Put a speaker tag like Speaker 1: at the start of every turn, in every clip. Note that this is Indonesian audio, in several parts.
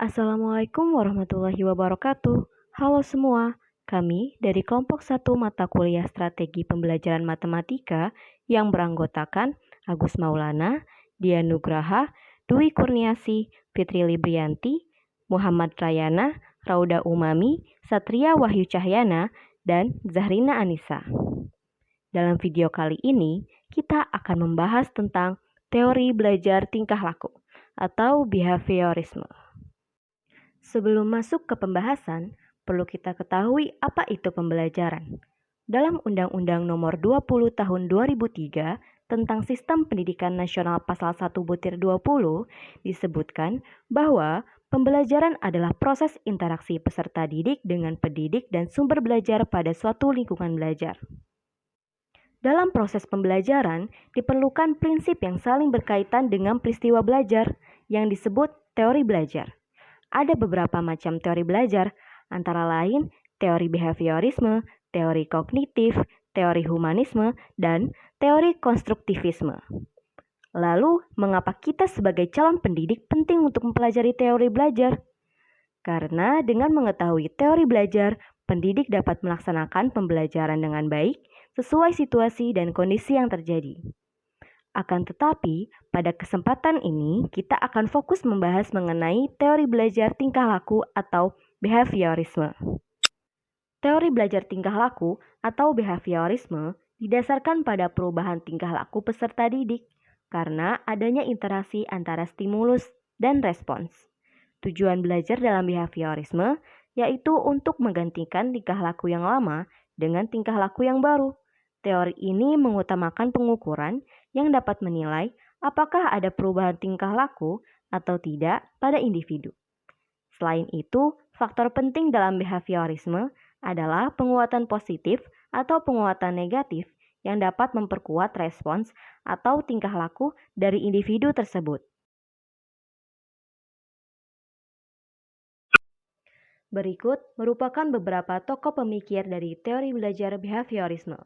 Speaker 1: Assalamualaikum warahmatullahi wabarakatuh. Halo semua, kami dari kelompok 1 mata kuliah Strategi Pembelajaran Matematika yang beranggotakan Agus Maulana, Dian Nugraha, Dwi Kurniasi, Fitri Librianti, Muhammad Rayana, Rauda Umami, Satria Wahyu Cahyana, dan Zahrina Anissa. Dalam video kali ini, kita akan membahas tentang teori belajar tingkah laku atau behaviorisme. Sebelum masuk ke pembahasan, perlu kita ketahui apa itu pembelajaran. Dalam Undang-Undang Nomor 20 Tahun 2003 tentang Sistem Pendidikan Nasional Pasal 1/20 disebutkan bahwa pembelajaran adalah proses interaksi peserta didik dengan pendidik dan sumber belajar pada suatu lingkungan belajar. Dalam proses pembelajaran, diperlukan prinsip yang saling berkaitan dengan peristiwa belajar yang disebut teori belajar. Ada beberapa macam teori belajar, antara lain teori behaviorisme, teori kognitif, teori humanisme, dan teori konstruktivisme. Lalu, mengapa kita sebagai calon pendidik penting untuk mempelajari teori belajar? Karena dengan mengetahui teori belajar, pendidik dapat melaksanakan pembelajaran dengan baik sesuai situasi dan kondisi yang terjadi. Akan tetapi, pada kesempatan ini kita akan fokus membahas mengenai teori belajar tingkah laku atau behaviorisme. Teori belajar tingkah laku atau behaviorisme didasarkan pada perubahan tingkah laku peserta didik karena adanya interaksi antara stimulus dan respons. Tujuan belajar dalam behaviorisme yaitu untuk menggantikan tingkah laku yang lama dengan tingkah laku yang baru. Teori ini mengutamakan pengukuran yang dapat menilai apakah ada perubahan tingkah laku atau tidak pada individu. Selain itu, faktor penting dalam behaviorisme adalah penguatan positif atau penguatan negatif yang dapat memperkuat respons atau tingkah laku dari individu tersebut. Berikut merupakan beberapa tokoh pemikir dari teori belajar behaviorisme.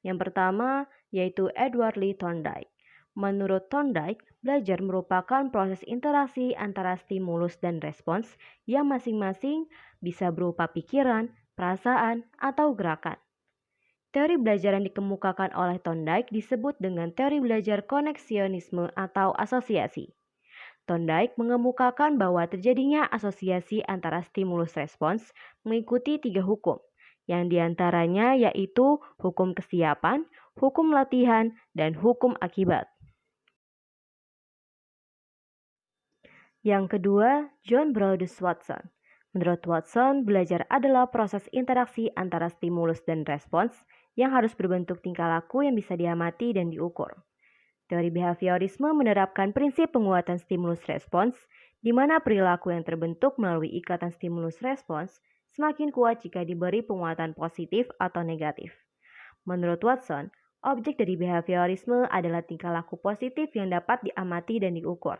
Speaker 1: Yang pertama yaitu Edward Lee Thorndike. Menurut Thorndike, belajar merupakan proses interaksi antara stimulus dan respons yang masing-masing bisa berupa pikiran, perasaan, atau gerakan. Teori belajar yang dikemukakan oleh Thorndike disebut dengan teori belajar koneksionisme atau asosiasi. Thorndike mengemukakan bahwa terjadinya asosiasi antara stimulus respons mengikuti 3 hukum, yang diantaranya yaitu hukum kesiapan, hukum latihan, dan hukum akibat. Yang kedua, John Brodus Watson. Menurut Watson, belajar adalah proses interaksi antara stimulus dan respons yang harus berbentuk tingkah laku yang bisa diamati dan diukur. Teori behaviorisme menerapkan prinsip penguatan stimulus respons, di mana perilaku yang terbentuk melalui ikatan stimulus respons semakin kuat jika diberi penguatan positif atau negatif. Menurut Watson, objek dari behaviorisme adalah tingkah laku positif yang dapat diamati dan diukur.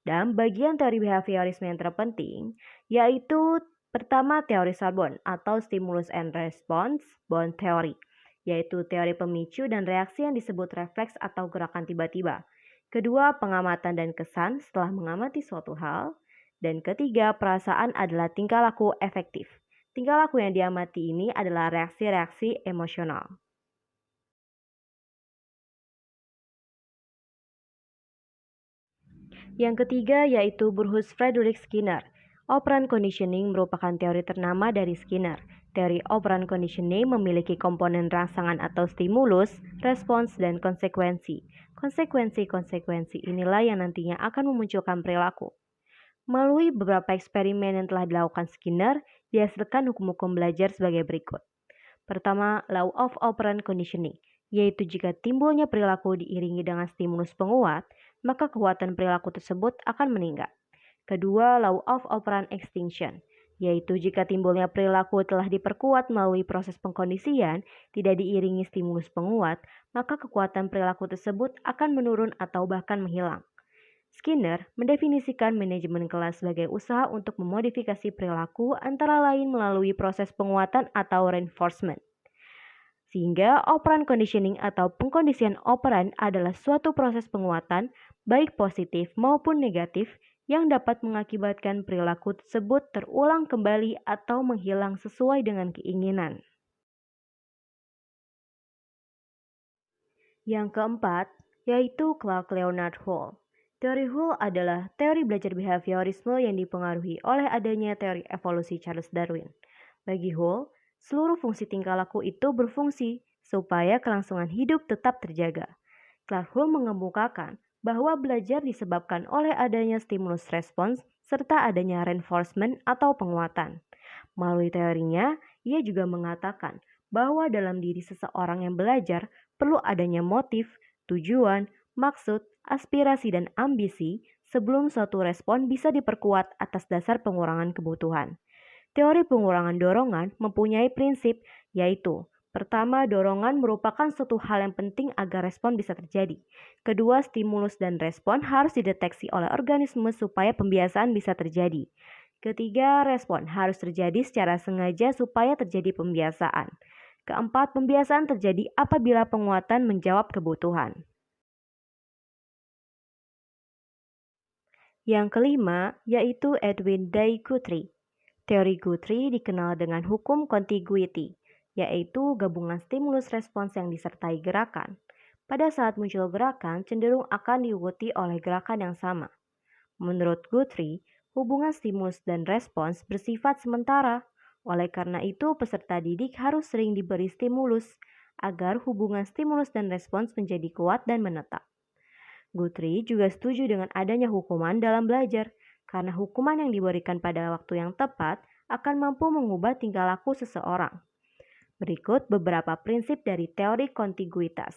Speaker 1: Dan bagian teori behaviorisme yang terpenting yaitu pertama teori Sorbonne atau Stimulus and Response Bond Theory, yaitu teori pemicu dan reaksi yang disebut refleks atau gerakan tiba-tiba. Kedua, pengamatan dan kesan setelah mengamati suatu hal. Dan ketiga, perasaan adalah tingkah laku efektif. Tingkah laku yang diamati ini adalah reaksi-reaksi emosional. Yang ketiga yaitu Bruce Frederick Skinner. Operant conditioning merupakan teori ternama dari Skinner. Teori operant conditioning memiliki komponen rangsangan atau stimulus, respons, dan konsekuensi. Konsekuensi-konsekuensi inilah yang nantinya akan memunculkan perilaku. Melalui beberapa eksperimen yang telah dilakukan Skinner, dihasilkan hukum-hukum belajar sebagai berikut. Pertama, law of operant conditioning, yaitu jika timbulnya perilaku diiringi dengan stimulus penguat, maka kekuatan perilaku tersebut akan meningkat. Kedua, law of operant extinction, yaitu jika timbulnya perilaku telah diperkuat melalui proses pengkondisian, tidak diiringi stimulus penguat, maka kekuatan perilaku tersebut akan menurun atau bahkan menghilang. Skinner mendefinisikan manajemen kelas sebagai usaha untuk memodifikasi perilaku antara lain melalui proses penguatan atau reinforcement. Sehingga operant conditioning atau pengkondisian operand adalah suatu proses penguatan baik positif maupun negatif yang dapat mengakibatkan perilaku tersebut terulang kembali atau menghilang sesuai dengan keinginan. Yang keempat, yaitu Clark Leonard Hall. Teori Hall adalah teori belajar behaviorisme yang dipengaruhi oleh adanya teori evolusi Charles Darwin. Bagi Hall, seluruh fungsi tingkah laku itu berfungsi supaya kelangsungan hidup tetap terjaga. Clark Hall mengemukakan bahwa belajar disebabkan oleh adanya stimulus respons serta adanya reinforcement atau penguatan. Melalui teorinya, ia juga mengatakan bahwa dalam diri seseorang yang belajar perlu adanya motif, tujuan, maksud, aspirasi, dan ambisi sebelum suatu respon bisa diperkuat atas dasar pengurangan kebutuhan. Teori pengurangan dorongan mempunyai prinsip, yaitu pertama, dorongan merupakan suatu hal yang penting agar respon bisa terjadi. Kedua, stimulus dan respon harus dideteksi oleh organisme supaya pembiasaan bisa terjadi. Ketiga, respon harus terjadi secara sengaja supaya terjadi pembiasaan. Keempat, pembiasaan terjadi apabila penguatan menjawab kebutuhan. Yang kelima, yaitu Edwin Day Guthrie. Teori Guthrie dikenal dengan hukum contiguity, yaitu gabungan stimulus respons yang disertai gerakan. Pada saat muncul gerakan, cenderung akan diikuti oleh gerakan yang sama. Menurut Guthrie, hubungan stimulus dan respons bersifat sementara. Oleh karena itu, peserta didik harus sering diberi stimulus agar hubungan stimulus dan respons menjadi kuat dan menetap. Guthrie juga setuju dengan adanya hukuman dalam belajar, karena hukuman yang diberikan pada waktu yang tepat akan mampu mengubah tingkah laku seseorang. Berikut beberapa prinsip dari teori kontiguitas,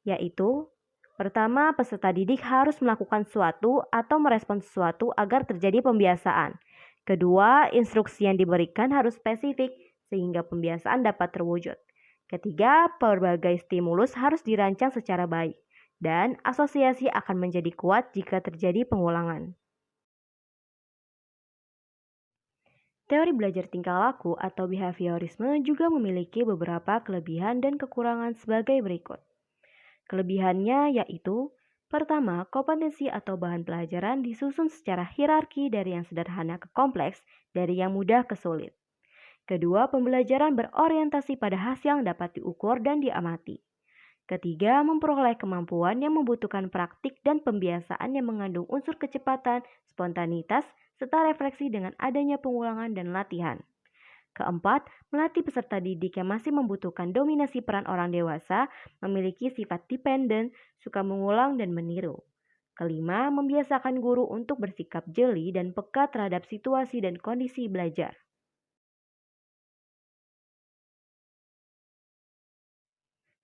Speaker 1: yaitu pertama, peserta didik harus melakukan sesuatu atau merespons sesuatu agar terjadi pembiasaan. Kedua, instruksi yang diberikan harus spesifik sehingga pembiasaan dapat terwujud. Ketiga, berbagai stimulus harus dirancang secara baik dan asosiasi akan menjadi kuat jika terjadi pengulangan. Teori belajar tingkah laku atau behaviorisme juga memiliki beberapa kelebihan dan kekurangan sebagai berikut. Kelebihannya yaitu, pertama, kompetensi atau bahan pelajaran disusun secara hierarki dari yang sederhana ke kompleks, dari yang mudah ke sulit. Kedua, pembelajaran berorientasi pada hasil yang dapat diukur dan diamati. Ketiga, memperoleh kemampuan yang membutuhkan praktik dan pembiasaan yang mengandung unsur kecepatan, spontanitas, serta refleksi dengan adanya pengulangan dan latihan. Keempat, melatih peserta didik yang masih membutuhkan dominasi peran orang dewasa, memiliki sifat dependen, suka mengulang dan meniru. Kelima, membiasakan guru untuk bersikap jeli dan peka terhadap situasi dan kondisi belajar.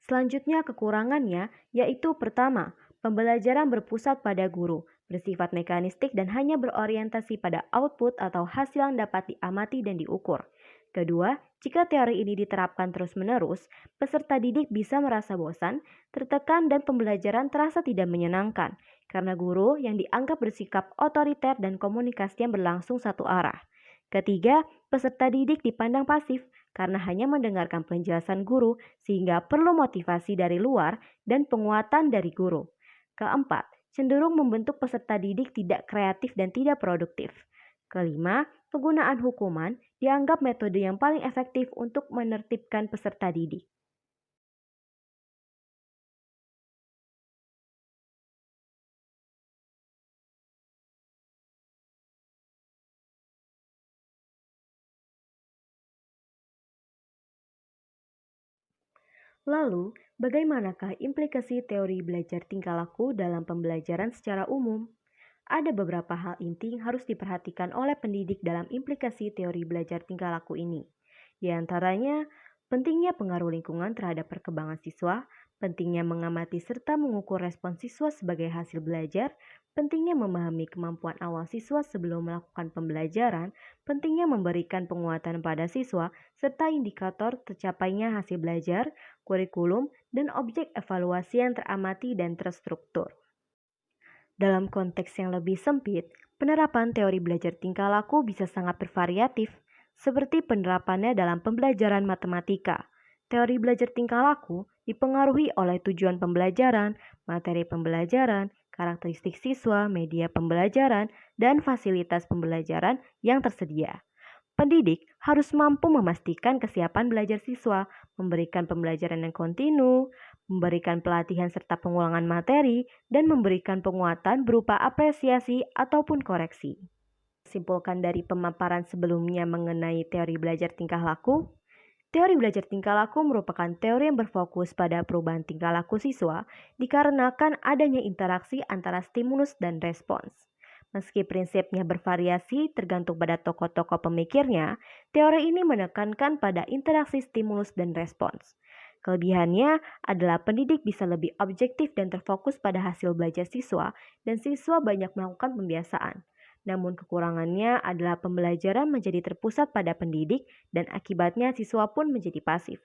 Speaker 1: Selanjutnya kekurangannya yaitu pertama, pembelajaran berpusat pada guru, bersifat mekanistik dan hanya berorientasi pada output atau hasil yang dapat diamati dan diukur. Kedua, jika teori ini diterapkan terus-menerus, peserta didik bisa merasa bosan, tertekan dan pembelajaran terasa tidak menyenangkan karena guru yang dianggap bersikap otoriter dan komunikasi yang berlangsung satu arah. Ketiga, peserta didik dipandang pasif karena hanya mendengarkan penjelasan guru sehingga perlu motivasi dari luar dan penguatan dari guru. Keempat, cenderung membentuk peserta didik tidak kreatif dan tidak produktif. Kelima, penggunaan hukuman dianggap metode yang paling efektif untuk menertibkan peserta didik. Lalu, bagaimanakah implikasi teori belajar tingkah laku dalam pembelajaran secara umum? Ada beberapa hal inti yang harus diperhatikan oleh pendidik dalam implikasi teori belajar tingkah laku ini. Di antaranya, pentingnya pengaruh lingkungan terhadap perkembangan siswa, pentingnya mengamati serta mengukur respon siswa sebagai hasil belajar, pentingnya memahami kemampuan awal siswa sebelum melakukan pembelajaran, pentingnya memberikan penguatan pada siswa, serta indikator tercapainya hasil belajar, kurikulum, dan objek evaluasi yang teramati dan terstruktur. Dalam konteks yang lebih sempit, penerapan teori belajar tingkah laku bisa sangat bervariatif, seperti penerapannya dalam pembelajaran matematika. Teori belajar tingkah laku dipengaruhi oleh tujuan pembelajaran, materi pembelajaran, karakteristik siswa, media pembelajaran, dan fasilitas pembelajaran yang tersedia. Pendidik harus mampu memastikan kesiapan belajar siswa, memberikan pembelajaran yang kontinu, memberikan pelatihan serta pengulangan materi, dan memberikan penguatan berupa apresiasi ataupun koreksi. Simpulkan dari pemaparan sebelumnya mengenai teori belajar tingkah laku. Teori belajar tingkah laku merupakan teori yang berfokus pada perubahan tingkah laku siswa dikarenakan adanya interaksi antara stimulus dan respons. Meski prinsipnya bervariasi tergantung pada tokoh-tokoh pemikirnya, teori ini menekankan pada interaksi stimulus dan respons. Kelebihannya adalah pendidik bisa lebih objektif dan terfokus pada hasil belajar siswa, dan siswa banyak melakukan pembiasaan. Namun kekurangannya adalah pembelajaran menjadi terpusat pada pendidik dan akibatnya siswa pun menjadi pasif.